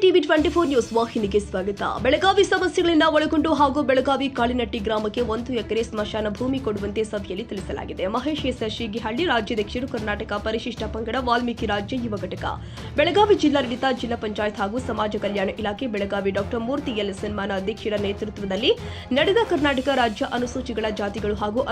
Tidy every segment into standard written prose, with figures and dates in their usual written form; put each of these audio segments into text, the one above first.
TV 24 news ವಾಹಿನಿಗೆ ಸ್ವಾಗತ. ಬೆಳಗಾವಿ ಸಮಸ್ಯೆಗಳಿಂದ ಒಳಗೊಂಡು ಹಾಗೂ ಬೆಳಗಾವಿ ಕಾಳಿನಟ್ಟಿ ಗ್ರಾಮಕ್ಕೆ 1 ಎಕರೆ ಸ್ಮಶಾನ ಭೂಮಿ ಕೊಡುವಂತೆ ಸಭೆಯಲ್ಲಿ ತಿಳಿಸಲಾಗಿದೆ. ಮಹೇಶ್ ಎಸ್ ಶೀಗಿಹಳ್ಳಿ, ರಾಜ್ಯಾಧ್ಯಕ್ಷರು, ಕರ್ನಾಟಕ ಪರಿಶಿಷ್ಟ ಪಂಗಡ, ವಾಲ್ಮೀಕಿ ರಾಜ್ಯ ಯುವ ಘಟಕ, ಬೆಳಗಾವಿ ಜಿಲ್ಲಾಡಳಿತ, ಜಿಲ್ಲಾ ಪಂಚಾಯತ್ ಹಾಗೂ ಸಮಾಜ ಕಲ್ಯಾಣ ಇಲಾಖೆ, ಬೆಳಗಾವಿ ಡಾಕ್ಟರ್ ಮೂರ್ತಿ ಎಲ್ ಸನ್ಮಾನ ಅಧ್ಯಕ್ಷರ ನೇತೃತ್ವದಲ್ಲಿ ನಡೆದ ಕರ್ನಾಟಕ ರಾಜ್ಯ ಅನುಸೂಚಿಗಳ ಜಾತಿಗಳು ಹಾಗೂ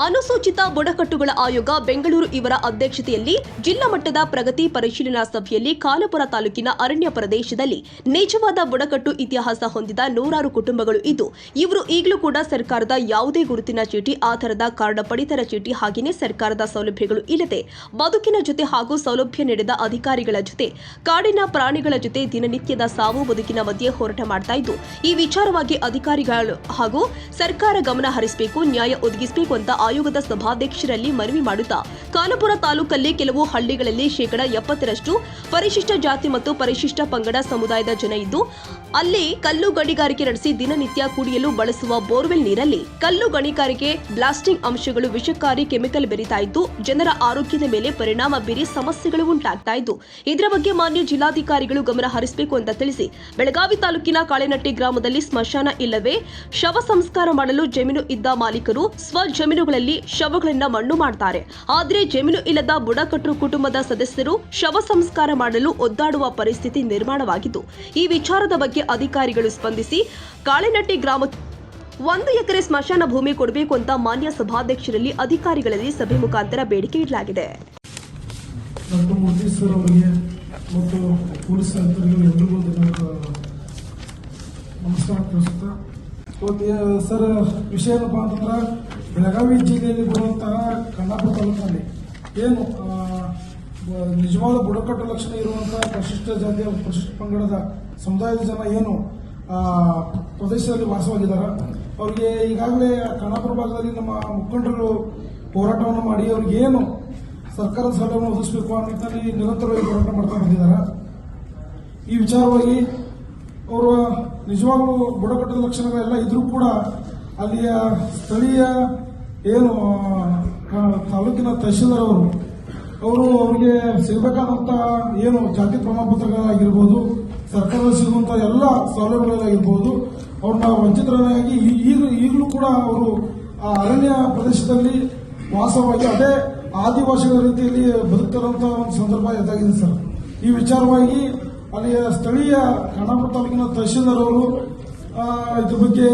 ಅನುಸೂಚಿತ ಬುಡಕಟ್ಟುಗಳ ಆಯೋಗ ಬೆಂಗಳೂರು ಇವರ ಅಧ್ಯಕ್ಷತೆಯಲ್ಲಿ ಜಿಲ್ಲಾ ಮಟ್ಟದ ಪ್ರಗತಿ ಪರಿಶೀಲನಾ ಸಭೆಯಲ್ಲಿ ಖಾನಾಪುರ ತಾಲೂಕಿನ ಅರಣ್ಯ ಪ್ರದೇಶದಲ್ಲಿ ನಿಜವಾದ ಬುಡಕಟ್ಟು ಇತಿಹಾಸ ಹೊಂದಿದ ನೂರಾರು ಕುಟುಂಬಗಳು ಇದ್ದು, ಇವರು ಈಗಲೂ ಕೂಡ ಸರ್ಕಾರದ ಯಾವುದೇ ಗುರುತಿನ ಚೀಟಿ, ಆಧಾರದ ಕಾರ್ಡ್, ಪಡಿತರ ಚೀಟಿ ಹಾಗೆಯೇ ಸರ್ಕಾರದ ಸೌಲಭ್ಯಗಳು ಇಲ್ಲದೆ ಬದುಕಿನ ಜೊತೆ ಹಾಗೂ ಸೌಲಭ್ಯ ನೀಡಿದ ಅಧಿಕಾರಿಗಳ ಜೊತೆ, ಕಾಡಿನ ಪ್ರಾಣಿಗಳ ಜೊತೆ ದಿನನಿತ್ಯದ ಸಾವು ಬದುಕಿನ ಮಧ್ಯೆ ಹೋರಾಟ ಮಾಡ್ತಾ ಇದ್ದು, ಈ ವಿಚಾರವಾಗಿ ಅಧಿಕಾರಿಗಳು ಹಾಗೂ ಸರ್ಕಾರ ಗಮನ ಹರಿಸಬೇಕು, ನ್ಯಾಯ ಒದಗಿಸಬೇಕು ಅಂತ ಆಯೋಗದ ಸಭಾಧ್ಯಕ್ಷರಲ್ಲಿ ಮನವಿ ಮಾಡುತ್ತಾ, ಖಾನಾಪುರ ತಾಲೂಕಲ್ಲಿ ಕೆಲವು ಹಳ್ಳಿಗಳಲ್ಲಿ 70% ಪರಿಶಿಷ್ಟ ಜಾತಿ ಮತ್ತು ಪರಿಶಿಷ್ಟ ಪಂಗಡ ಸಮುದಾಯದ ಜನ ಇದ್ದು, ಅಲ್ಲಿ ಕಲ್ಲು ಗಣಿಗಾರಿಕೆ ನಡೆಸಿ ದಿನನಿತ್ಯ ಕುಡಿಯಲು ಬಳಸುವ ಬೋರ್ವೆಲ್ ನೀರಲ್ಲಿ ಕಲ್ಲು ಗಣಿಗಾರಿಕೆ ಬ್ಲಾಸ್ಟಿಂಗ್ ಅಂಶಗಳು ವಿಷಕಾರಿ ಕೆಮಿಕಲ್ ಬೆರೀತಾ ಇದ್ದು, ಜನರ ಆರೋಗ್ಯದ ಮೇಲೆ ಪರಿಣಾಮ ಬೀರಿ ಸಮಸ್ಯೆಗಳು ಉಂಟಾಗ್ತಾ ಇದ್ದು, ಇದರ ಬಗ್ಗೆ ಮಾನ್ಯ ಜಿಲ್ಲಾಧಿಕಾರಿಗಳು ಗಮನ ಹರಿಸಬೇಕು ಅಂತ ತಿಳಿಸಿ, ಬೆಳಗಾವಿ ತಾಲೂಕಿನ ಕಾಳಿನಟ್ಟಿ ಗ್ರಾಮದಲ್ಲಿ ಸ್ಮಶಾನ ಇಲ್ಲವೇ ಶವ ಸಂಸ್ಕಾರ ಮಾಡಲು ಜಮೀನು ಇದ್ದ ಮಾಲೀಕರು ಸ್ವ ಜಮೀನುಗಳಲ್ಲಿ ಶವಗಳನ್ನ ಮಣ್ಣು ಮಾಡ್ತಾರೆ. ಆದರೆ ಜಮೀನು ಇಲ್ಲದ ಬುಡಕಟ್ಟು ಕುಟುಂಬದ ಸದಸ್ಯರು ಶವ ಸಂಸ್ಕಾರ ಮಾಡಲು ಒದ್ದಾಡುವ ಪರಿಸ್ಥಿತಿ ನಿರ್ಮಾಣವಾಗಿದ್ದು, ಈ ವಿಚಾರದ ಬಗ್ಗೆ ಅಧಿಕಾರಿಗಳು ಸ್ಪಂದಿಸಿ ಕಾಳಿನಟ್ಟಿ ಗ್ರಾಮಕ್ಕೆ 1 ಎಕರೆ ಸ್ಮಶಾನ ಭೂಮಿ ಕೊಡಬೇಕು ಅಂತ ಮಾನ್ಯ ಸಭಾಧ್ಯಕ್ಷರಲ್ಲಿ ಅಧಿಕಾರಿಗಳಲ್ಲಿ ಸಭೆ ಮುಖಾಂತರ ಬೇಡಿಕೆ ಇಡಲಾಗಿದೆ. ಡಾಕ್ಟರ್ ಮೂರ್ತಿ ಸರ್ ಅವರಿಗೆ ಮತ್ತು ಪೊಲೀಸ್ ಆಯುಕ್ತರಿಗೆ ಎಲ್ಲರಿಗೂ ನಮಸ್ಕಾರ ತಿಳಿಸುತ್ತಾ, ಸರ್ ವಿಷಯ ಏನಪ್ಪಾ ಅಂತಂದ್ರೆ ಬೆಳಗಾವಿ ಜಿಲ್ಲೆಯಲ್ಲಿ ಬರುವಂತಹ ಖಾನಾಪುರ ತಾಲೂಕಿನಲ್ಲಿ ಏನು ನಿಜವಾದ ಬುಡಕಟ್ಟು ಲಕ್ಷಣ ಇರುವಂತಹ ಪರಿಶಿಷ್ಟ ಜಾತಿಯ ಪರಿಶಿಷ್ಟ ಪಂಗಡದ ಸಮುದಾಯದ ಜನ ಏನು ಪ್ರದೇಶದಲ್ಲಿ ವಾಸವಾಗಿದ್ದಾರೆ, ಅವರಿಗೆ ಈಗಾಗಲೇ ಖಾನಾಪುರ ಭಾಗದಲ್ಲಿ ನಮ್ಮ ಮುಖಂಡರು ಹೋರಾಟವನ್ನು ಮಾಡಿ ಅವ್ರಿಗೆ ಏನು ಸರ್ಕಾರದ ಸೌಲಭ್ಯವನ್ನು ಒದಗಿಸಬೇಕು ಆ ನಿಟ್ಟಿನಲ್ಲಿ ನಿರಂತರವಾಗಿ ಹೋರಾಟ ಮಾಡ್ತಾ ಬಂದಿದ್ದಾರೆ. ಈ ವಿಚಾರವಾಗಿ ಅವರು ನಿಜವಾಗ್ಲೂ ಬುಡಕಟ್ಟದ ಲಕ್ಷಣಗಳೆಲ್ಲ ಇದ್ರೂ ಕೂಡ ಅಲ್ಲಿಯ ಸ್ಥಳೀಯ ಏನು ತಾಲೂಕಿನ ತಹಶೀಲ್ದಾರ್ ಅವರು ಅವರಿಗೆ ಸಿಗಬೇಕಾದಂತ ಏನು ಜಾತಿ ಪ್ರಮಾಣ ಪತ್ರಗಳಾಗಿರ್ಬೋದು, ಸರ್ಕಾರದ ಸಿಗುವಂತಹ ಎಲ್ಲ ಸೌಲಭ್ಯಗಳಾಗಿರ್ಬೋದು, ಅವ್ರನ್ನ ವಂಚಿತರಾಗಿ ಈಗಲೂ ಕೂಡ ಅವರು ಆ ಅರಣ್ಯ ಪ್ರದೇಶದಲ್ಲಿ ವಾಸವಾಗಿ ಅದೇ ಆದಿವಾಸಿಗಳ ರೀತಿಯಲ್ಲಿ ಬದುಕ್ತಿರುವಂತಹ ಒಂದು ಸಂದರ್ಭ ಎದುರಾಗಿದೆ ಸರ್. ಈ ವಿಚಾರವಾಗಿ ಅಲ್ಲಿಯ ಸ್ಥಳೀಯ ಖಾನಾಪುರ ತಾಲೂಕಿನ ತಹಶೀಲ್ದಾರ್ ಅವರು ಇದ್ರ ಬಗ್ಗೆ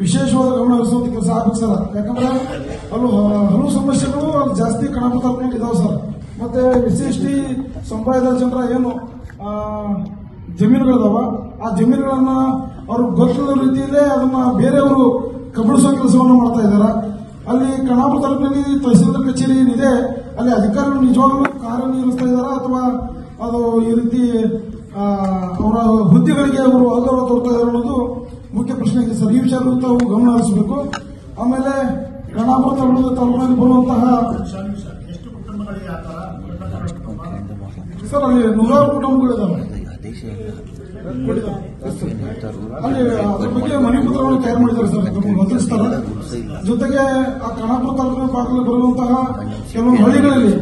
ವಿಶೇಷವಾದ ಗಮನ ಹರಿಸುವಂತ ಕೆಲಸ ಆಗ್ಬೇಕು ಸರ್. ಯಾಕಂದ್ರೆ ಹಲವು ಸಮಸ್ಯೆಗಳು ಅಲ್ಲಿ ಜಾಸ್ತಿ ಖಾನಾಪುರ ತಾಲೂಕಿನಲ್ಲಿ ಇದಾವೆ ಸರ್. ಮತ್ತೆ SC/ST ಸಮುದಾಯದ ಜನರ ಏನು ಜಮೀನುಗಳಿದಾವ, ಆ ಜಮೀನುಗಳನ್ನ ಅವರು ಗೊತ್ತಿಲ್ಲದ ರೀತಿಯಲ್ಲೇ ಅದನ್ನ ಬೇರೆಯವರು ಕಬಳಿಸುವ ಕೆಲಸವನ್ನು ಮಾಡ್ತಾ ಇದ್ದಾರೆ. ಅಲ್ಲಿ ಖಾನಾಪುರ ತಾಲೂಕಿನಲ್ಲಿ ತಹಸೀಲ್ದಾರ್ ಕಚೇರಿ ಏನಿದೆ ಅಲ್ಲಿ ಅಧಿಕಾರಿಗಳು ನಿಜವಾಗ್ಲೂ ಕಾರ್ಯನಿರ್ವಹಿಸ್ತಾ ಇದ್ದಾರಾ ಅಥವಾ ಅದು ಈ ರೀತಿ ಅವರ ಹುದ್ದೆಗಳಿಗೆ ಅವರು ಅಗೌರವ ತೋರ್ತಾ ಇದ್ದಾರೆ ಅನ್ನೋದು ಮುಖ್ಯ ಪ್ರಶ್ನೆ ಇದೆ ಸರ್. ಈ ವಿಚಾರ ತಾವು ಗಮನ ಹರಿಸಬೇಕು. ಆಮೇಲೆ ಖಾನಾಪುರ ತಾಲೂಕಿನಲ್ಲಿ ಬರುವಂತಹ ಸರ್ ಅಲ್ಲಿ 100 ಕುಟುಂಬಗಳಿದ್ದಾವೆ. ಅಲ್ಲಿ ಅದ್ರ ಬಗ್ಗೆ ಮನೆ ಪತ್ರಗಳನ್ನು ತಯಾರು ಮಾಡಿದ್ದಾರೆ ಸರ್, ಒದಗಿಸ್ತಾರೆ. ಜೊತೆಗೆ ಆ ಖಾನಾಪುರ ತಾಲೂಕಿನ ಭಾಗದಲ್ಲಿ ಬರುವಂತಹ ಕೆಲವು ಹಳ್ಳಿಗಳಲ್ಲಿ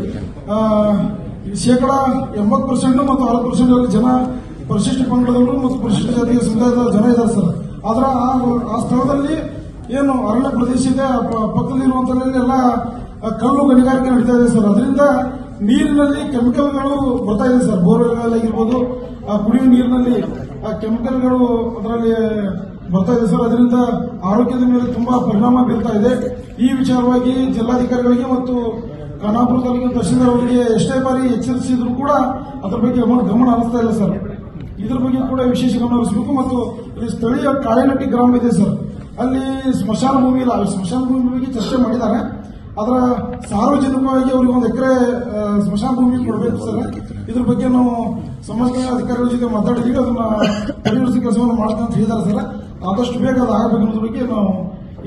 80% ಮತ್ತು 6% ಜನ ಪರಿಶಿಷ್ಟ ಪಂಗಡದವರು ಮತ್ತು ಪರಿಶಿಷ್ಟ ಜಾತಿಯ ಸಮುದಾಯದ ಜನ ಇದ್ದಾರೆ ಸರ್. ಆದ್ರೆ ಆ ಸ್ಥಳದಲ್ಲಿ ಏನು ಅರಣ್ಯ ಪ್ರದೇಶ ಇದೆ, ಪಕ್ಕದಲ್ಲಿರುವಂತಹ ಎಲ್ಲ ಕಲ್ಲು ಗಣಿಗಾರಿಕೆ ನಡೀತಾ ಇದೆ ಸರ್. ಅದರಿಂದ ನೀರಿನಲ್ಲಿ ಕೆಮಿಕಲ್ಗಳು ಬರ್ತಾ ಇದೆ ಸರ್. ಬೋರ್ವೆಲ್ಗಳಾಗಿರ್ಬೋದು, ಕುಡಿಯುವ ನೀರಿನಲ್ಲಿ ಕೆಮಿಕಲ್ಗಳು ಅದರಲ್ಲಿ ಬರ್ತಾ ಇದೆ ಸರ್. ಅದರಿಂದ ಆರೋಗ್ಯದ ಮೇಲೆ ತುಂಬಾ ಪರಿಣಾಮ ಬೀರ್ತಾ ಇದೆ. ಈ ವಿಚಾರವಾಗಿ ಜಿಲ್ಲಾಧಿಕಾರಿಗಳಿಗೆ ಮತ್ತು ಖಾನಾಪುರ ತಾಲೂಕಿನ ತಹಶೀಲ್ದಾರ್ ಅವರಿಗೆ ಎಷ್ಟೇ ಬಾರಿ ಎಚ್ಚರಿಸಿದ್ರು ಕೂಡ ಅದರ ಬಗ್ಗೆ ಗಮನ ಹರಿಸ್ತಾ ಇಲ್ಲ ಸರ್. ಇದ್ರ ಬಗ್ಗೆ ಕೂಡ ವಿಶೇಷ ಗಮನ ಹರಿಸಬೇಕು. ಮತ್ತು ಇಲ್ಲಿ ಸ್ಥಳೀಯ ಕಾಳಿನಟ್ಟಿ ಗ್ರಾಮ ಇದೆ ಸರ್, ಅಲ್ಲಿ ಸ್ಮಶಾನ ಭೂಮಿ ಇಲ್ಲ. ಸ್ಮಶಾನ ಭೂಮಿ ಬಗ್ಗೆ ಚರ್ಚೆ ಮಾಡಿದ್ದಾರೆ. ಅದರ ಸಾರ್ವಜನಿಕವಾಗಿ ಅವರಿಗೆ 1 ಎಕರೆ ಸ್ಮಶಾನ ಭೂಮಿ ಕೊಡಬೇಕು ಸರ್. ಇದ್ರ ಬಗ್ಗೆ ನಾವು ಸಮಾಜ ಅಧಿಕಾರಿಗಳ ಜೊತೆ ಮಾತಾಡಿದೀವಿ, ಅದನ್ನ ಪರಿಹರಿಸುವ ಕೆಲಸವನ್ನು ಮಾಡ್ತಾ ಅಂತ ಹೇಳಿದ್ದಾರೆ ಸರ್. ಆದಷ್ಟು ಬೇಗ ಅದು ಆಗಬೇಕು ಅನ್ನೋದ್ರ ಬಗ್ಗೆ ನಾವು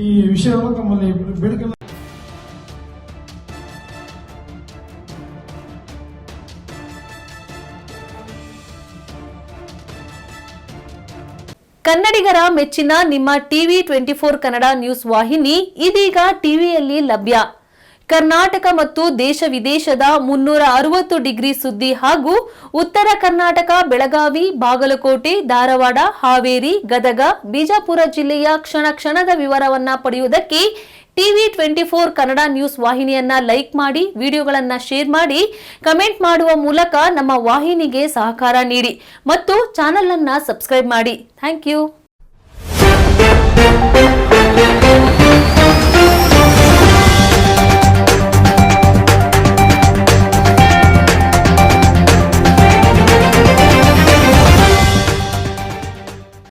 ಈ ವಿಷಯವನ್ನು ತಮ್ಮಲ್ಲಿ ಬೇಡಿಕೆ. ಕನ್ನಡಿಗರ ಮೆಚ್ಚಿನ ನಿಮ್ಮ ಟಿವಿ 24 ಕನ್ನಡ ನ್ಯೂಸ್ ವಾಹಿನಿ ಇದೀಗ ಟಿವಿಯಲ್ಲಿ ಲಭ್ಯ. ಕರ್ನಾಟಕ ಮತ್ತು ದೇಶ ವಿದೇಶದ 360 ಡಿಗ್ರಿ ಸುದ್ದಿ ಹಾಗೂ ಉತ್ತರ ಕರ್ನಾಟಕ, ಬೆಳಗಾವಿ, ಬಾಗಲಕೋಟೆ, ಧಾರವಾಡ, ಹಾವೇರಿ, ಗದಗ, ಬಿಜಾಪುರ ಜಿಲ್ಲೆಯ ಕ್ಷಣ ಕ್ಷಣದ ವಿವರವನ್ನ ಪಡೆಯುವುದಕ್ಕೆ ಟಿವಿ 24 ಕನ್ನಡ ನ್ಯೂಸ್ ವಾಹಿನಿಯನ್ನ ಲೈಕ್ ಮಾಡಿ, ವಿಡಿಯೋಗಳನ್ನ ಶೇರ್ ಮಾಡಿ, ಕಮೆಂಟ್ ಮಾಡುವ ಮೂಲಕ ನಮ್ಮ ವಾಹಿನಿಗೆ ಸಹಕಾರ ನೀಡಿ ಮತ್ತು ಚಾನೆಲ್ ಅನ್ನ ಸಬ್ಸ್ಕ್ರೈಬ್ ಮಾಡಿ. Thank you.